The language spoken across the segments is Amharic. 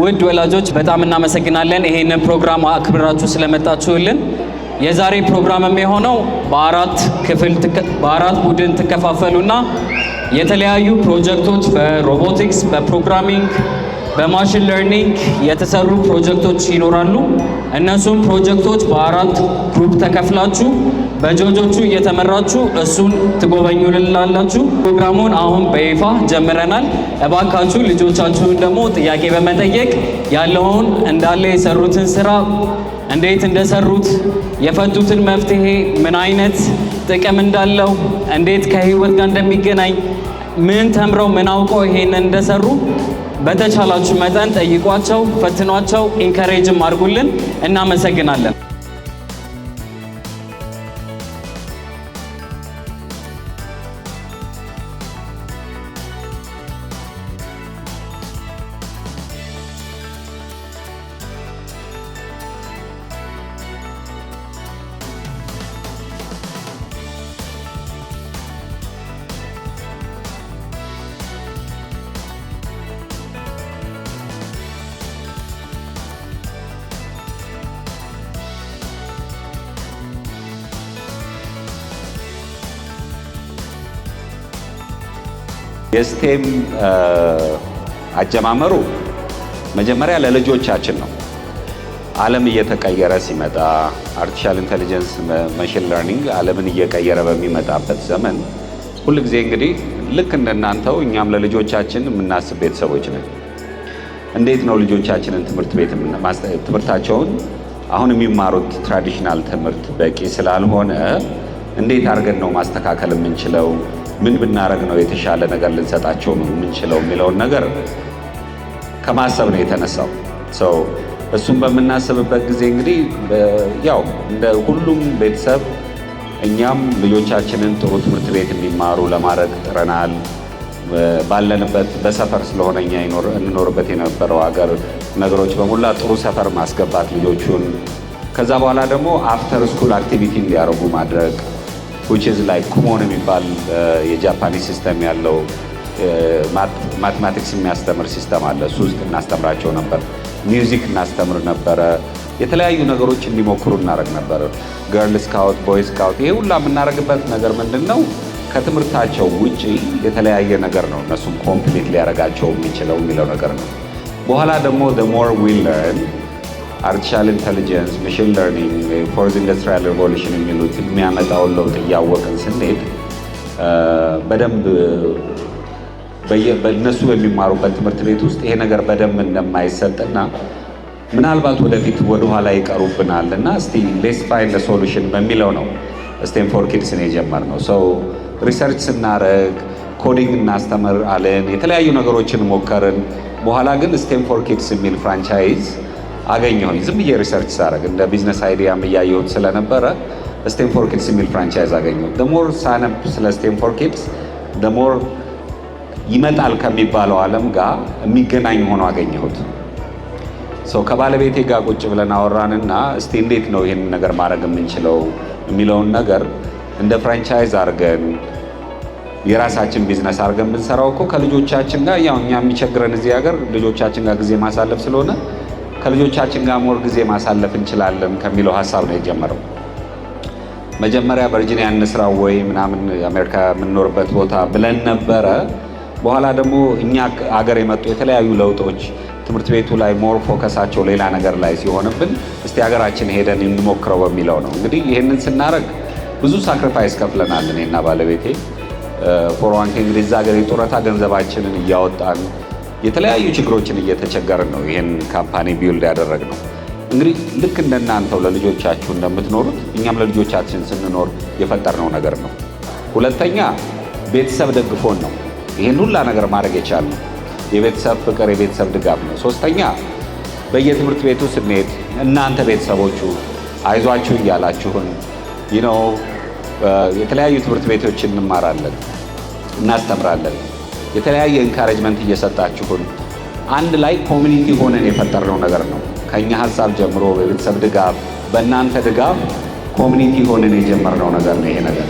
ውድ ወላጆች በጣም እናመሰግናለን ይሄንን ፕሮግራም አክብራችሁ ስለመጣችሁልን። የዛሬ ፕሮግራም የሚሆነው በአራት ቡድን ትከፋፈሉና የተለያዩ ፕሮጀክቶች በሮቦቲክስ፣ በፕሮግራሚንግ፣ በማሽን ለርኒንግ የተሰሩ ፕሮጀክቶች ይኖራሉ። እነሱም ፕሮጀክቶች በአራት ግሩፕ ተከፍላችሁ በጆጆቹ እየተመራችሁ እሱን ትጎበኙልናላችሁ። ፕሮግራሙን አሁን በይፋ ጀምረናል። እባካችሁ ልጆቻችሁን ደግሞ ጥያቄ በመጠየቅ ያለውን እንዳለ የሰሩትን ስራ እንዴት እንደሰሩት፣ የፈቱትን መፍትሄ ምን አይነት ጥቅም እንዳለው፣ እንዴት ከህይወት ጋር እንደሚገናኝ፣ ምን ተምረው ምን አውቀው ይሄንን እንደሰሩ በተቻላችሁ መጠን ጠይቋቸው፣ ፈትኗቸው፣ ኢንከሬጅም አድርጉልን። እናመሰግናለን። የስቴም አጀማመሩ መጀመሪያ ለልጆቻችን ነው። ዓለም እየተቀየረ ሲመጣ አርቲፊሻል ኢንተለጀንስ፣ ማሽን ለርኒንግ ዓለምን እየቀየረ በሚመጣበት ዘመን ሁልጊዜ እንግዲህ ልክ እንደናንተው እኛም ለልጆቻችን የምናስብ ቤተሰቦች ነን። እንዴት ነው ልጆቻችንን ትምህርታቸውን አሁን የሚማሩት ትራዲሽናል ትምህርት በቂ ስላልሆነ እንዴት አድርገን ነው ማስተካከል የምንችለው? ምን ብናረግ ነው የተሻለ ነገር ልንሰጣቸው የምንችለው የሚለውን ነገር ከማሰብ ነው የተነሳው። እሱም በምናስብበት ጊዜ እንግዲህ ያው እንደ ሁሉም ቤተሰብ እኛም ልጆቻችንን ጥሩ ትምህርት ቤት እንዲማሩ ለማድረግ ጥረናል። ባለንበት በሰፈር ስለሆነ እኛ እንኖርበት የነበረው ሀገር ነገሮች በሙላ ጥሩ ሰፈር ማስገባት ልጆቹን፣ ከዛ በኋላ ደግሞ አፍተር ስኩል አክቲቪቲ እንዲያደርጉ ማድረግ which is like ኩሞን የሚባል የጃፓኒዝ ሲስተም ያለው ማትማቲክስ የሚያስተምር ሲስተም አለ። እሱ ውስጥ እናስተምራቸው ነበር። ሚውዚክ እናስተምር ነበረ። የተለያዩ ነገሮች እንዲሞክሩ እናደርግ ነበር። ገርል ስካውት፣ ቦይ ስካውት። ይሄ ሁላ የምናደርግበት ነገር ምንድን ነው? ከትምህርታቸው ውጪ የተለያየ ነገር ነው እነሱም ኮምፕሊት ሊያደርጋቸው የሚችለው የሚለው ነገር ነው። በኋላ ደግሞ the more we learn አርቲፊሻል ኢንተለጀንስ፣ ማሽን ለርኒንግ፣ ፎርዝ ኢንዱስትሪያል ሪቮሉሽን የሚሉት የሚያመጣውን ለውጥ እያወቅን ስንሄድ በደንብ በእነሱ በሚማሩበት ትምህርት ቤት ውስጥ ይሄ ነገር በደንብ እንደማይሰጥና ምናልባት ወደፊት ወደኋላ ይቀሩብናል እና እስቲ ሌትስ ፋይንድ ሶሉሽን በሚለው ነው ስቴም ፎር ኪድስን የጀመርነው። ሪሰርች ስናደርግ ኮዲንግ እናስተምር አለን። የተለያዩ ነገሮችን ሞከርን። በኋላ ግን ስቴም ፎር ኪድስ የሚል ፍራንቻይዝ አገኘሁኝ። ዝም ብዬ ሪሰርች ሳደርግ እንደ ቢዝነስ አይዲያም እያየሁት ስለነበረ ስቴም ፎር ኪድስ የሚል ፍራንቻይዝ አገኘሁት። ደሞር ሳነብ ስለ ስቴም ፎር ኪድስ ደሞር ይመጣል ከሚባለው ዓለም ጋር የሚገናኝ ሆኖ አገኘሁት። ከባለቤቴ ጋር ቁጭ ብለን አወራንና እስቲ እንዴት ነው ይህን ነገር ማድረግ የምንችለው የሚለውን ነገር እንደ ፍራንቻይዝ አድርገን የራሳችን ቢዝነስ አድርገን ብንሰራው እኮ ከልጆቻችን ጋር ያው እኛ የሚቸግረን እዚህ ሀገር ልጆቻችን ጋር ጊዜ ማሳለፍ ስለሆነ ከልጆቻችን ጋር ሞር ጊዜ ማሳለፍ እንችላለን ከሚለው ሀሳብ ነው የጀመረው። መጀመሪያ ቨርጂኒያ እንስራ ወይ ምናምን አሜሪካ የምንኖርበት ቦታ ብለን ነበረ። በኋላ ደግሞ እኛ አገር የመጡ የተለያዩ ለውጦች ትምህርት ቤቱ ላይ ሞር ፎከሳቸው ሌላ ነገር ላይ ሲሆንብን እስቲ ሀገራችን ሄደን እንሞክረው በሚለው ነው። እንግዲህ ይህንን ስናደርግ ብዙ ሳክሪፋይስ ከፍለናል እኔና ባለቤቴ። ፎርዋንኬ እንግዲህ እዛ ሀገር የጡረታ ገንዘባችንን እያወጣን የተለያዩ ችግሮችን እየተቸገርን ነው ይህን ካምፓኒ ቢውልድ ያደረግነው። እንግዲህ ልክ እንደናንተው ለልጆቻችሁ እንደምትኖሩት እኛም ለልጆቻችን ስንኖር የፈጠርነው ነገር ነው። ሁለተኛ ቤተሰብ ደግፎን ነው ይህን ሁላ ነገር ማድረግ የቻልነው። የቤተሰብ ፍቅር፣ የቤተሰብ ድጋፍ ነው። ሶስተኛ በየትምህርት ቤቱ ስንሄድ እናንተ ቤተሰቦቹ አይዟችሁ እያላችሁን የተለያዩ ትምህርት ቤቶች እንማራለን፣ እናስተምራለን። የተለያየ ኢንካሬጅመንት እየሰጣችሁን አንድ ላይ ኮሚኒቲ ሆነን የፈጠርነው ነገር ነው። ከኛ ሀሳብ ጀምሮ በቤተሰብ ድጋፍ፣ በእናንተ ድጋፍ ኮሚኒቲ ሆነን የጀመርነው ነገር ነው ይሄ ነገር።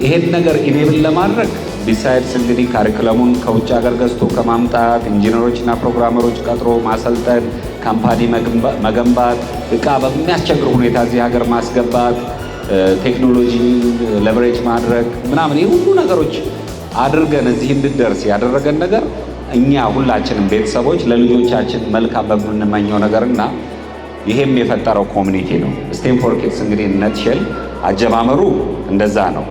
ይሄን ነገር ኢኔብል ለማድረግ ቢሳይድስ እንግዲህ ካሪኩለሙን ከውጭ ሀገር ገዝቶ ከማምጣት ኢንጂነሮችና ፕሮግራመሮች ቀጥሮ ማሰልጠን፣ ካምፓኒ መገንባት፣ እቃ በሚያስቸግር ሁኔታ እዚህ ሀገር ማስገባት፣ ቴክኖሎጂ ለቨሬጅ ማድረግ ምናምን ይህ ሁሉ ነገሮች አድርገን እዚህ እንድደርስ ያደረገን ነገር እኛ ሁላችንም ቤተሰቦች ለልጆቻችን መልካም በምንመኘው ነገርና ይሄም የፈጠረው ኮሚኒቲ ነው። ስቴም ፎር ኪድስ እንግዲህ ነትሸል አጀማመሩ እንደዛ ነው።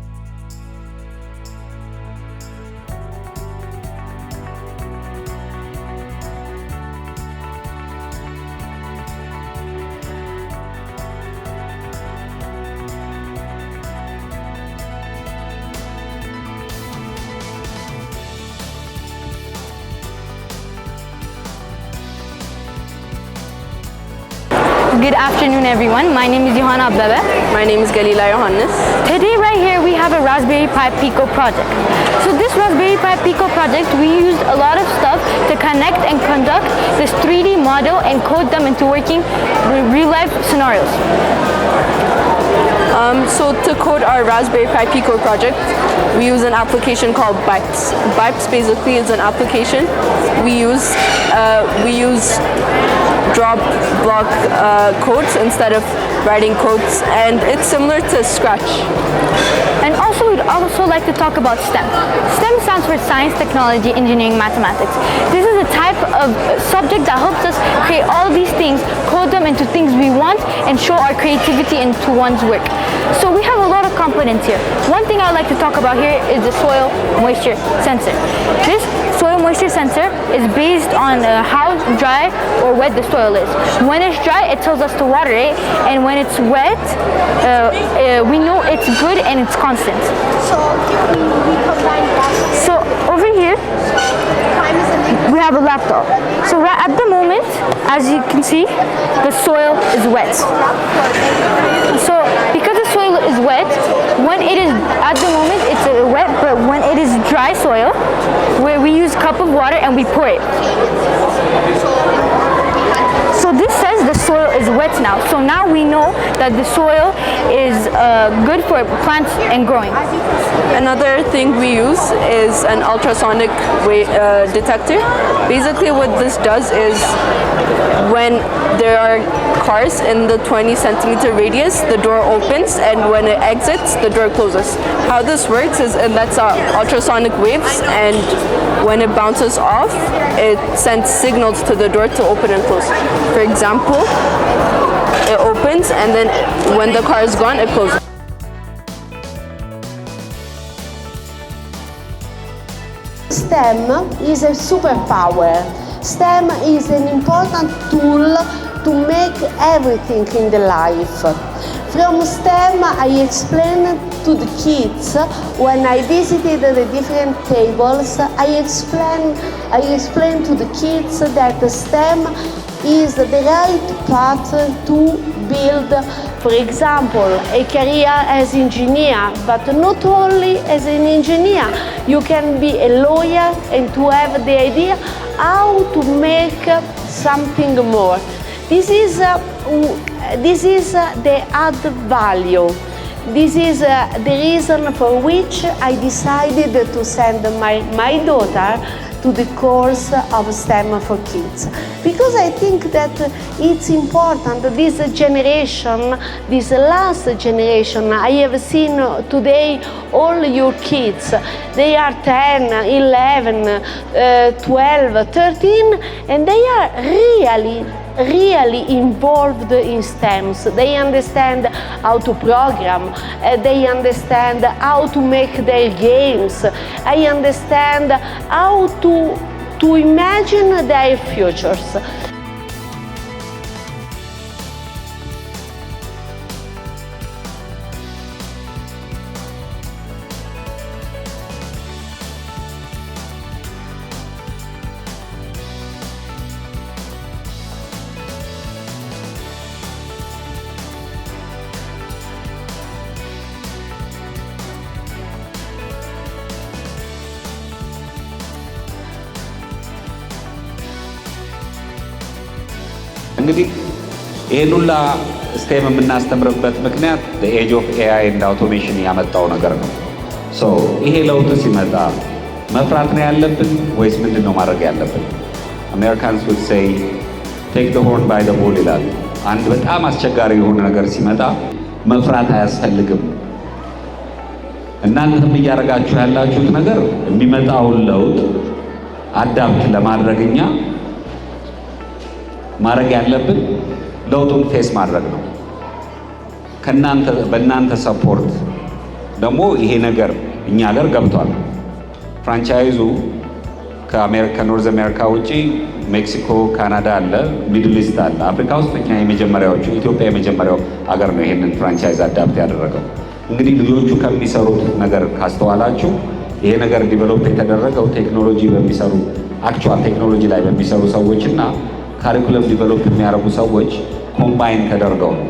Good afternoon, everyone. My name is Johanna Abebe. My name is Galila Johannes. Today, right here, we have a Raspberry Pi Pico project. So this Raspberry Pi Pico project, we used a lot of stuff to connect and conduct this 3D model and code them into working real-life scenarios. So to code our Raspberry Pi Pico project, we use an application called Bipes. Bipes basically is an application we use drop block codes instead of writing codes, and it's similar to Scratch. And also, we'd also like to talk about STEM. STEM stands for Science, Technology, Engineering, Mathematics. This is a type of subject that helps us create all these things, code them into things we want, and show our creativity into one's work. So we have a lot of components here. One thing I'd like to talk about here is the soil moisture sensor. This soil moisture sensor is based on how dry or wet the soil is. When it's dry, it tells us to water it, and when it's wet, we know it's good and it's constant. So we combine that. So over here, we have a laptop. So right at the moment, as you can see, the soil is wet. So because the soil is wet, when it is, at the moment it's wet, but when it is dry soil, where we use a cup of water and we pour it. So this says the soil is wet now. So now we know that the soil is good for plants and growing. Another thing we use is an ultrasonic detector. Basically what this does is when there are cars in the 20 centimeter radius, the door opens, and when it exits, the door closes. How this works is it lets out ultrasonic waves, and when it bounces off, it sends signals to the door to open and close. For example, it opens, and then when the car is gone, it closes. STEM is a superpower. STEM is an important tool to make everything in the life. From STEM, I explained to the kids when I visited the different tables. I explained to the kids that STEM is the right path to build, for example, a career as engineer, but not only as an engineer. You can be a lawyer and to have the idea how to make something more. This is the add value. This is the reason for which I decided to send my daughter to the course of STEM for kids. Because I think that it's important, this generation, this last generation, I have seen today all your kids, they are 10, 11, 12, 13, and they are really involved in STEMs. They understand how to program, they understand how to make their games, I understand how to imagine their futures. እንግዲህ ይሄን ሁላ ስቴም የምናስተምርበት ምክንያት ኤጅ ኦፍ ኤአይ ኤንድ አውቶሜሽን ያመጣው ነገር ነው። ይሄ ለውጥ ሲመጣ መፍራት ነው ያለብን ወይስ ምንድን ነው ማድረግ ያለብን? አሜሪካንስ would say take the horn by the bull ይላሉ። አንድ በጣም አስቸጋሪ የሆነ ነገር ሲመጣ መፍራት አያስፈልግም። እናንተም እያደረጋችሁ ያላችሁት ነገር የሚመጣውን ለውጥ አዳፕት ለማድረግ እኛ ማድረግ ያለብን ለውጡን ፌስ ማድረግ ነው። በእናንተ ሰፖርት ደግሞ ይሄ ነገር እኛ ሀገር ገብቷል። ፍራንቻይዙ ከኖርዝ አሜሪካ ውጪ ሜክሲኮ፣ ካናዳ አለ፣ ሚድል ኢስት አለ። አፍሪካ ውስጥ እኛ የመጀመሪያዎቹ ኢትዮጵያ የመጀመሪያው ሀገር ነው ይሄንን ፍራንቻይዝ አዳፕት ያደረገው። እንግዲህ ልጆቹ ከሚሰሩት ነገር ካስተዋላችሁ ይሄ ነገር ዲቨሎፕ የተደረገው ቴክኖሎጂ በሚሰሩ አክቹዋል ቴክኖሎጂ ላይ በሚሰሩ ሰዎች እና ካሪኩለም ዲቨሎፕ የሚያደርጉ ሰዎች ኮምባይን ተደርገው ነው።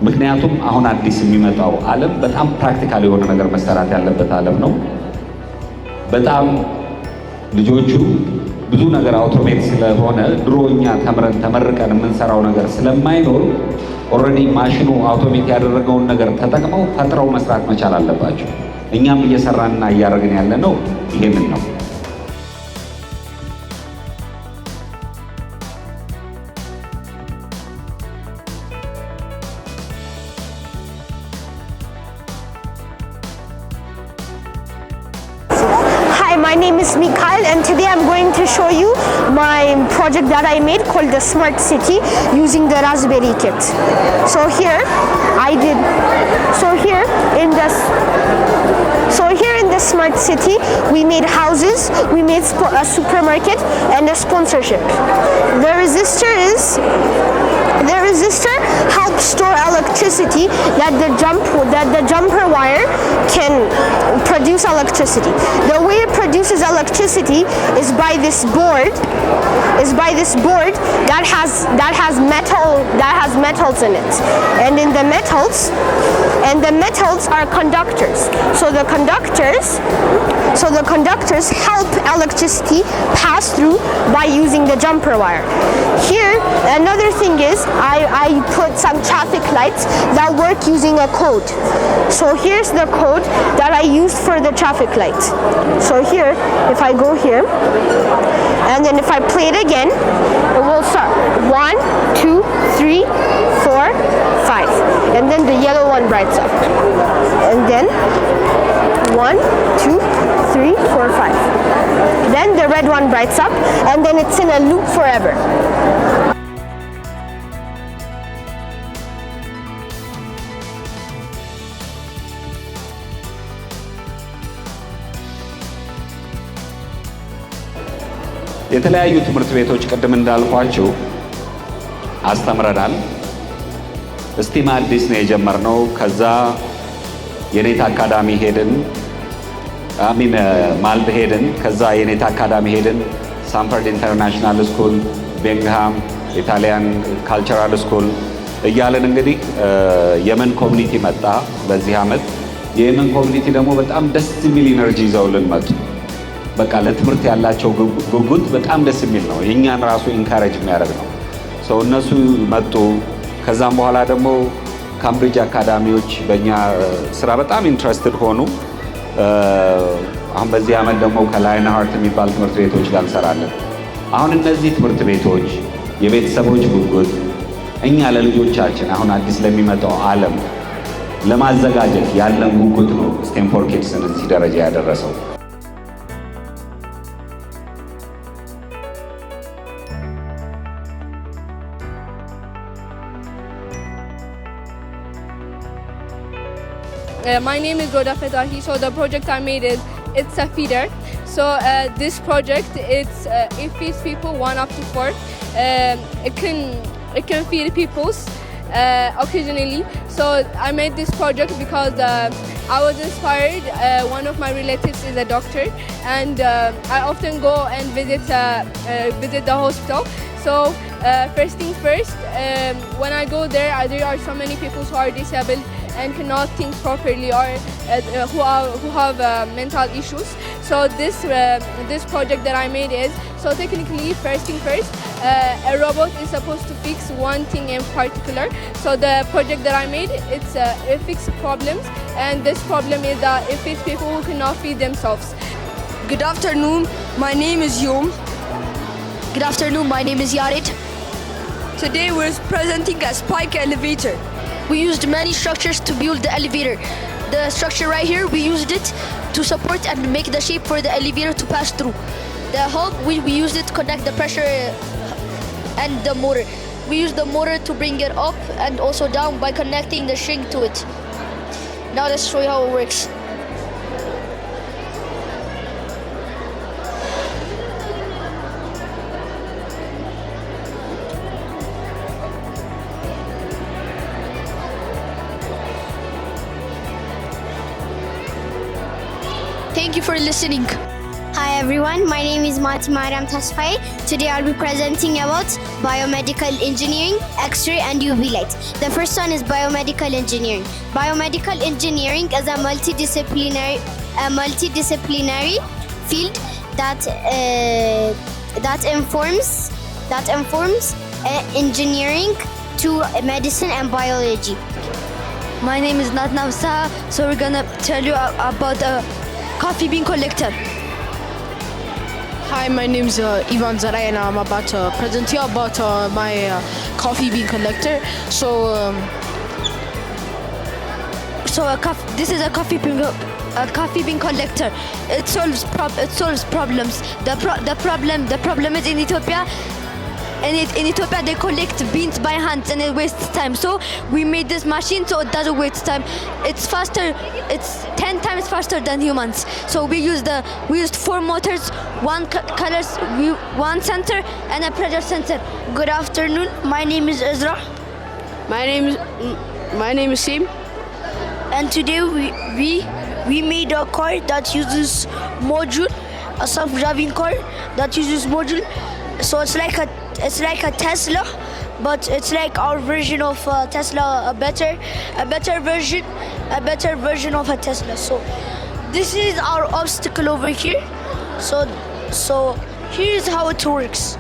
ምክንያቱም አሁን አዲስ የሚመጣው ዓለም በጣም ፕራክቲካል የሆነ ነገር መሰራት ያለበት ዓለም ነው። በጣም ልጆቹ ብዙ ነገር አውቶሜት ስለሆነ ድሮ እኛ ተመርቀን የምንሰራው ነገር ስለማይኖር ኦልሬዲ ማሽኑ አውቶሜት ያደረገውን ነገር ተጠቅመው ፈጥረው መስራት መቻል አለባቸው። እኛም እየሰራንና እያደረግን ያለ ነው ይሄንን ነው። My name is Mikhail and today I'm going to show you my project that I made called the Smart City using the Raspberry Kit. So here in the Smart City we made houses, we made a supermarket and a sponsorship. The resistor helps store electricity that the jumper wire can produce electricity. The way it produces electricity is by this board that has metals in it, and the metals are conductors. So the conductors help electricity pass through by using the jumper wire. Here another thing is I put some traffic lights that work using a code. So here's the code that I used for the traffic light. So here, if I go here, and then if I play it again, it will start 1, 2, 3, 4, 5, and then the yellow one brights up, and then 1, 2, 3, 4, 5. Then the red one brights up, and then it's in a loop forever. የተለያዩ ትምህርት ቤቶች ቅድም እንዳልኳችሁ አስተምረናል። እስቲም አዲስ ነው የጀመርነው። ከዛ የኔታ አካዳሚ ሄድን፣ ማልድ ሄድን፣ ከዛ የኔታ አካዳሚ ሄድን፣ ሳንፈርድ ኢንተርናሽናል ስኩል፣ ቤንግሃም ኢታሊያን ካልቸራል ስኩል እያለን እንግዲህ የመን ኮሚኒቲ መጣ በዚህ ዓመት። የየመን ኮሚኒቲ ደግሞ በጣም ደስ የሚል ኢነርጂ ይዘውልን መጡ። በቃ ለትምህርት ያላቸው ጉጉት በጣም ደስ የሚል ነው። የእኛን ራሱ ኢንካሬጅ የሚያደርግ ነው። እነሱ መጡ። ከዛም በኋላ ደግሞ ካምብሪጅ አካዳሚዎች በእኛ ስራ በጣም ኢንትረስትድ ሆኑ። አሁን በዚህ ዓመት ደግሞ ከላይን ሃርት የሚባል ትምህርት ቤቶች ጋር እንሰራለን። አሁን እነዚህ ትምህርት ቤቶች የቤተሰቦች ጉጉት እኛ ለልጆቻችን አሁን አዲስ ለሚመጣው ዓለም ለማዘጋጀት ያለን ጉጉት ነው ስቴም ፎር ኪድስን እዚህ ደረጃ ያደረሰው። My name is Roda Fetahi. So the project I made it's a feeder. So this project it feeds people 1 up to 4. It can feed people occasionally. So I made this project because I was inspired. One of my relatives is a doctor, and I often go and visit the hospital. So first thing first, when I go there are so many people who are disabled and cannot think properly, or who have mental issues. So this project that I made is, so technically first thing first, a robot is supposed to fix one thing in particular. So the project that I made, it fixes problems, and this problem is that it fixes people who cannot feed themselves. Good afternoon, my name is Yom. Good afternoon, my name is Yared. Today we're presenting a spike elevator. We used many structures to build the elevator. The structure right here, we used it to support and make the shape for the elevator to pass through. The hub, we used it to connect the pressure and the motor. We used the motor to bring it up and also down by connecting the string to it. Now let's show you how it works. Thank you for listening. Hi everyone, my name is Mati Mariam Tasfai. Today I'll be presenting about biomedical engineering, X-ray and UV light. The first one is biomedical engineering. Biomedical engineering is a multidisciplinary field that informs engineering to medicine and biology. My name is Natna Saha, so we're gonna tell you about a coffee bean collector. Hi, my name is Ivan Zaray and I'm about to present you about my coffee bean collector. This is a coffee bean collector. It solves problems. The problem is in Ethiopia. In Ethiopia, they collect beans by hand and it wastes time. So we made this machine so it doesn't waste time. It's faster. It's 10 times faster than humans. So we used 4 motors, 1 colors, 1 sensor, and a pressure sensor. Good afternoon. My name is Ezra. My name is Sim. And today we made a car that uses module, a self-driving car that uses module. So it's like a Tesla, but it's like our version of Tesla, a better version of a Tesla. So this is our obstacle over here. So here's how it works.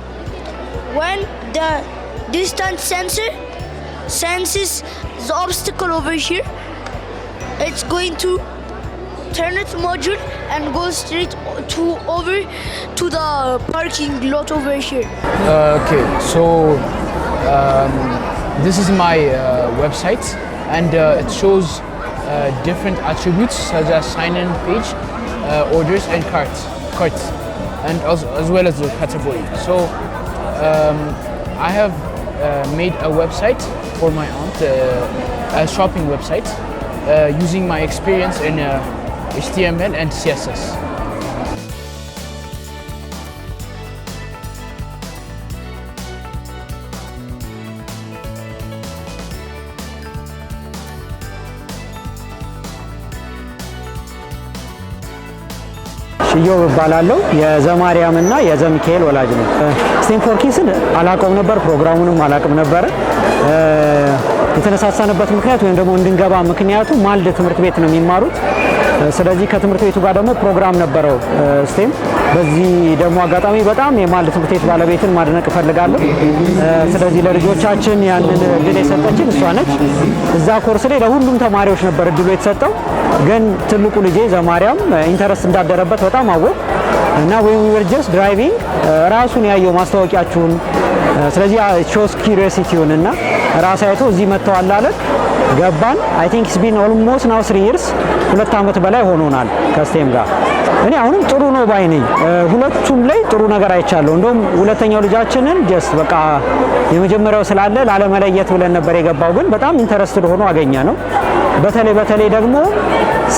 When the distance sensor senses the obstacle over here, it's going to turn its module and go straight over to the parking lot over here. Okay, so this is my website, and it shows different attributes such as sign-in page, orders, and carts, and as well as the category. So I have made a website for my aunt, a shopping website, using my experience in HTML and CSS. ሽዮ እባላለሁ የዘማሪያም እና የዘሚካኤል ወላጅ ነኝ። ስቴንፎርኪስን አላውቀውም ነበር፣ ፕሮግራሙንም አላውቅም ነበር። የተነሳሳንበት ምክንያት ወይም ደግሞ እንድንገባ ምክንያቱ ማልድ ትምህርት ቤት ነው የሚማሩት። ስለዚህ ከትምህርት ቤቱ ጋር ደግሞ ፕሮግራም ነበረው ስቴም። በዚህ ደግሞ አጋጣሚ በጣም የማልድ ትምህርት ቤት ባለቤትን ማድነቅ እፈልጋለሁ። ስለዚህ ለልጆቻችን ያንን እድል የሰጠችን እሷ ነች። እዛ ኮርስ ላይ ለሁሉም ተማሪዎች ነበር እድሉ የተሰጠው፣ ግን ትልቁ ልጄ ዘማሪያም ኢንተረስት እንዳደረበት በጣም አወቅ እና when we were just driving ራሱን ያየው ማስታወቂያችሁን። ስለዚህ ሾስ ኪዩሪዮሲቲውን እና ራስ አይቶ እዚህ መጥተዋል አለ። ገባን። አይ ቲንክ ኢትስ ቢን ኦልሞስት ናው 3 years 2 ዓመት በላይ ሆኖናል ከስቴም ጋር። እኔ አሁንም ጥሩ ነው ባይ ነኝ። ሁለቱም ላይ ጥሩ ነገር አይቻለሁ። እንደውም ሁለተኛው ልጃችንን ጀስት በቃ የመጀመሪያው ስላለ ላለመለየት ብለን ነበር የገባው፣ ግን በጣም ኢንተረስትድ ሆኖ አገኘ ነው። በተለይ ደግሞ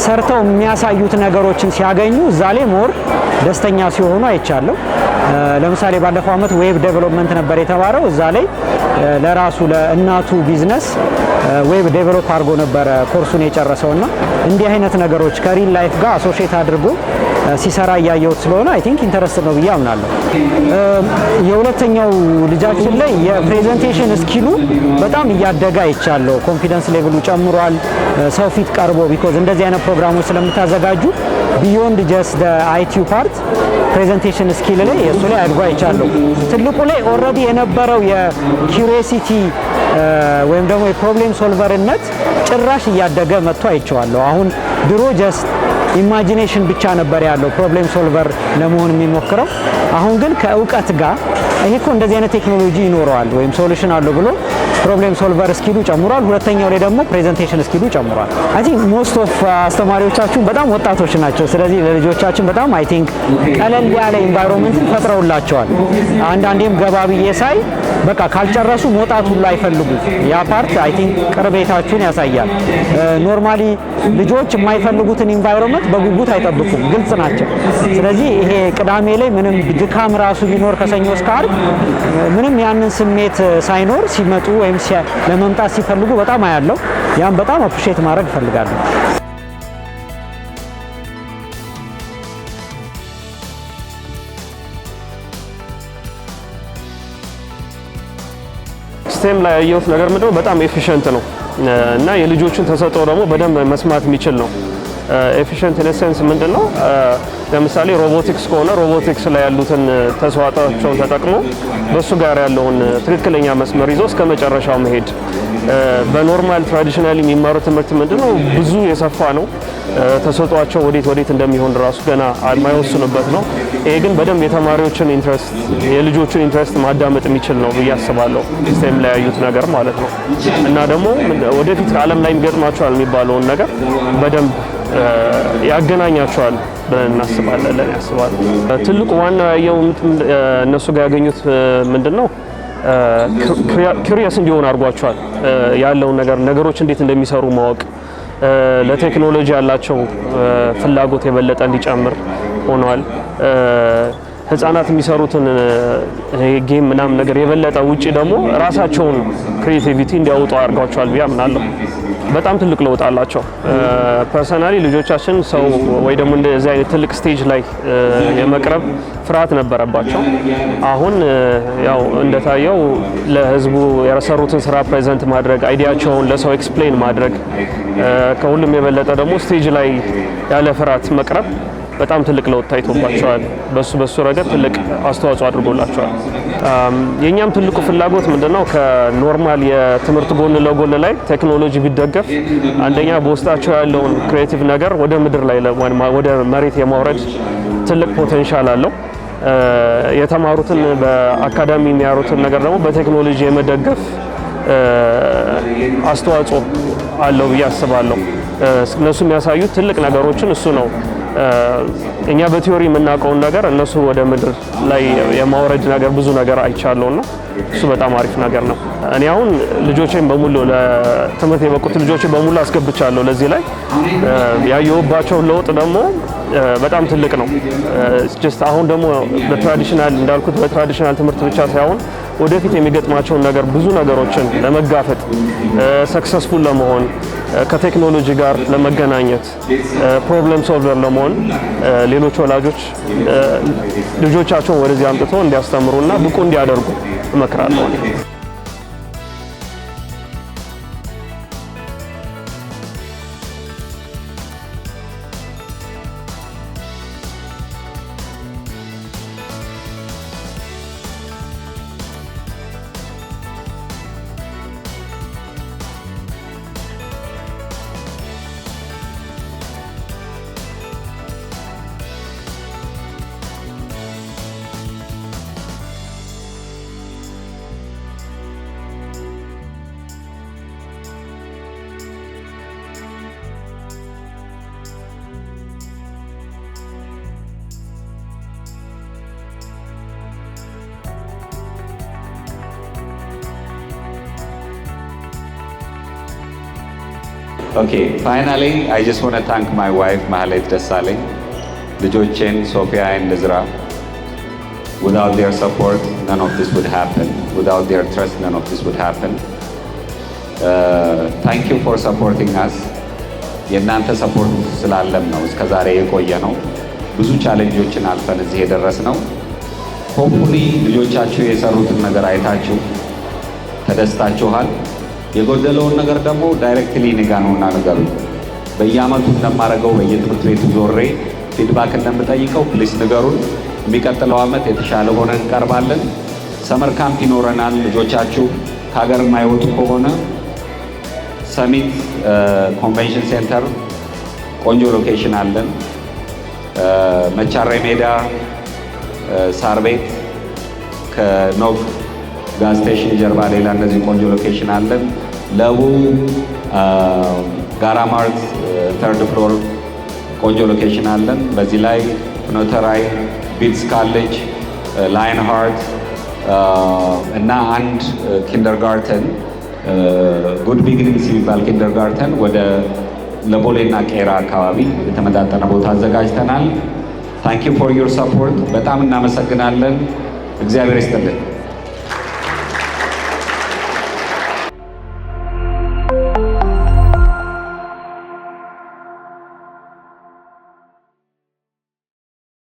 ሰርተው የሚያሳዩት ነገሮችን ሲያገኙ እዛ ላይ ሞር ደስተኛ ሲሆኑ አይቻለሁ። ለምሳሌ ባለፈው አመት ዌብ ዴቨሎፕመንት ነበር የተባለው። እዛ ላይ ለራሱ ለእናቱ ቢዝነስ ዌብ ዴቨሎፕ አድርጎ ነበረ ኮርሱን የጨረሰውና እንዲህ አይነት ነገሮች ከሪል ላይፍ ጋር አሶሺየት አድርጎ ሲሰራ እያየሁት ስለሆነ አይ ቲንክ ኢንተረስት ነው ብዬ አምናለሁ። የሁለተኛው ልጃችን ላይ የፕሬዘንቴሽን ስኪሉ በጣም እያደገ አይቻለሁ። ኮንፊደንስ ሌቭሉ ጨምሯል። ሰው ፊት ቀርቦ ቢኮዝ እንደዚህ አይነት ፕሮግራሞች ስለምታዘጋጁ ቢዮንድ ጀስት አይቲዩ ፓርት ፕሬዘንቴሽን ስኪል ላይ እሱ ላይ አድጎ አይቻለሁ። ትልቁ ላይ ኦልሬዲ የነበረው የኪዩሪዮሲቲ ወይም ደግሞ የፕሮብሌም ሶልቨርነት ጭራሽ እያደገ መጥቶ አይቼዋለሁ። አሁን ድሮ ጀስት ኢማጂኔሽን ብቻ ነበር ያለው ፕሮብሌም ሶልቨር ለመሆን የሚሞክረው። አሁን ግን ከእውቀት ጋር ይሄ እኮ እንደዚህ አይነት ቴክኖሎጂ ይኖረዋል ወይም ሶሉሽን አለው ብሎ ፕሮብሌም ሶልቨር ስኪሉ ጨምሯል። ሁለተኛው ላይ ደግሞ ፕሬዘንቴሽን ስኪሉ ጨምሯል። አይ ቲንክ ሞስት ኦፍ አስተማሪዎቻችሁ በጣም ወጣቶች ናቸው። ስለዚህ ለልጆቻችን በጣም አይ ቲንክ ቀለል ያለ ኢንቫይሮንመንት ፈጥረውላቸዋል። አንዳንዴም ገባ ብዬ ሳይ በቃ ካልጨረሱ መውጣት ሁሉ አይፈልጉ። ያ ፓርት አይ ቲንክ ቅርቤታችሁን ያሳያል። ኖርማሊ ልጆች የማይፈልጉትን ኢንቫይሮንመንት በጉጉት አይጠብቁም፣ ግልጽ ናቸው። ስለዚህ ይሄ ቅዳሜ ላይ ምንም ድካም ራሱ ቢኖር ከሰኞ እስከ ዓርብ ምንም ያንን ስሜት ሳይኖር ሲመጡ ወይም ለመምጣት ሲፈልጉ በጣም አያለው። ያን በጣም አፕሪሼት ማድረግ እፈልጋለሁ። ስቴም ላይ ያየሁት ነገር ምንድነው በጣም ኤፊሽንት ነው እና የልጆቹን ተሰጥኦ ደግሞ በደንብ መስማት የሚችል ነው። ኤፊሽንት ኢን ሴንስ ምንድነው? ለምሳሌ ሮቦቲክስ ከሆነ ሮቦቲክስ ላይ ያሉትን ተሰጥኦአቸውን ተጠቅሞ በሱ ጋር ያለውን ትክክለኛ መስመር ይዞ እስከ መጨረሻው መሄድ። በኖርማል ትራዲሽናሊ የሚማሩት ትምህርት ምንድነው ብዙ የሰፋ ነው። ተሰጥኦአቸው ወዴት እንደሚሆን ራሱ ገና የማይወስኑበት ነው። ይሄ ግን በደንብ የተማሪዎችን ኢንትረስት የልጆችን ኢንትረስት ማዳመጥ የሚችል ነው ብዬ አስባለሁ። ሲስተም ላይ ያዩት ነገር ማለት ነው እና ደግሞ ወደፊት ዓለም ላይ የሚገጥማቸዋል የሚባለውን ነገር በደንብ ያገናኛቸዋል ብለን እናስባለን። ያስባሉ። ትልቁ ዋና ያየው እነሱ ጋር ያገኙት ምንድነው ኩሪየስ እንዲሆን አድርጓቸዋል። ያለውን ነገሮች እንዴት እንደሚሰሩ ማወቅ፣ ለቴክኖሎጂ ያላቸው ፍላጎት የበለጠ እንዲጨምር ሆኗል። ህፃናት የሚሰሩትን ጌም ምናምን ነገር የበለጠ ውጪ ደግሞ ራሳቸውን ክሬቲቪቲ እንዲያወጡ አድርጓቸዋል ብዬ አምናለሁ። በጣም ትልቅ ለውጥ አላቸው። ፐርሰናሊ ልጆቻችን ሰው ወይ ደግሞ እንደዚህ አይነት ትልቅ ስቴጅ ላይ የመቅረብ ፍርሃት ነበረባቸው። አሁን ያው እንደታየው ለህዝቡ የሰሩትን ስራ ፕሬዘንት ማድረግ፣ አይዲያቸውን ለሰው ኤክስፕሌን ማድረግ፣ ከሁሉም የበለጠ ደግሞ ስቴጅ ላይ ያለ ፍርሃት መቅረብ በጣም ትልቅ ለውጥ ታይቶባቸዋል። በሱ ረገድ ትልቅ አስተዋጽኦ አድርጎላቸዋል። የኛም ትልቁ ፍላጎት ምንድነው ከኖርማል የትምህርት ጎን ለጎን ላይ ቴክኖሎጂ ቢደገፍ አንደኛ በውስጣቸው ያለውን ክሬቲቭ ነገር ወደ ምድር ላይ ወደ መሬት የማውረድ ትልቅ ፖቴንሻል አለው። የተማሩትን በአካዳሚ የሚያሩትን ነገር ደግሞ በቴክኖሎጂ የመደገፍ አስተዋጽኦ አለው ብዬ አስባለሁ። እነሱ የሚያሳዩት ትልቅ ነገሮችን እሱ ነው። እኛ በቲዮሪ የምናውቀውን ነገር እነሱ ወደ ምድር ላይ የማውረድ ነገር ብዙ ነገር አይቻለውና እሱ በጣም አሪፍ ነገር ነው። እኔ አሁን ልጆቼን በሙሉ ለትምህርት የበቁት ልጆቼን በሙሉ አስገብቻለሁ። ለዚህ ላይ ያየሁባቸው ለውጥ ደግሞ በጣም ትልቅ ነው። ጀስት አሁን ደግሞ በትራዲሽናል እንዳልኩት በትራዲሽናል ትምህርት ብቻ ሳይሆን ወደፊት የሚገጥማቸውን ነገር ብዙ ነገሮችን ለመጋፈጥ ሰክሰስፉል ለመሆን ከቴክኖሎጂ ጋር ለመገናኘት ፕሮብለም ሶልቨር ለመሆን ሌሎች ወላጆች ልጆቻቸውን ወደዚህ አምጥተው እንዲያስተምሩና ብቁ እንዲያደርጉ እመክራለሁ። Okay, finally, I just want to thank my wife, Mahalet Dasaleng, ልጆቼን ሶፊያ and Ezra. Without their support, none of this would happen. Without their trust, none of this would happen. Thank you for supporting us. የእናንተ ሰፖርት ስላለም ነው እስከ ዛሬ የቆየ ነው። ብዙ ቻሌንጆችን አልፈን እዚህ የደረስነው። ሆፕፉሊ ልጆቻችሁ የሰሩትን ነገር አይታችሁ ተደስታችኋል። የጎደለውን ነገር ደግሞ ዳይሬክትሊ እኔ ጋር ነውና ነገሩ በየአመቱ እንደማደርገው በየትምህርት ቤቱ ዞሬ ፊድባክ እንደምጠይቀው ፕሊስ ንገሩን። የሚቀጥለው ዓመት የተሻለ ሆነን እንቀርባለን። ሰመር ካምፕ ይኖረናል። ልጆቻችሁ ከሀገር የማይወጡ ከሆነ ሰሚት ኮንቬንሽን ሴንተር ቆንጆ ሎኬሽን አለን። መቻሬ ሜዳ፣ ሳር ቤት ከኖግ ጋዝ ስቴሽን ጀርባ ሌላ እነዚህ ቆንጆ ሎኬሽን አለን። ለቡ ጋራ ማርት ተርድ ፍሎር ቆንጆ ሎኬሽን አለን። በዚህ ላይ ፍኖተ ራዕይ፣ ቢትስ ካሌጅ፣ ላይን ሃርት እና አንድ ኪንደርጋርተን ጉድ ቢግኒንግስ የሚባል ኪንደርጋርተን ወደ ለቦሌና ቄራ አካባቢ የተመጣጠነ ቦታ አዘጋጅተናል። ታንክ ዩ ፎር ዩር ሰፖርት። በጣም እናመሰግናለን። እግዚአብሔር ይስጥልን።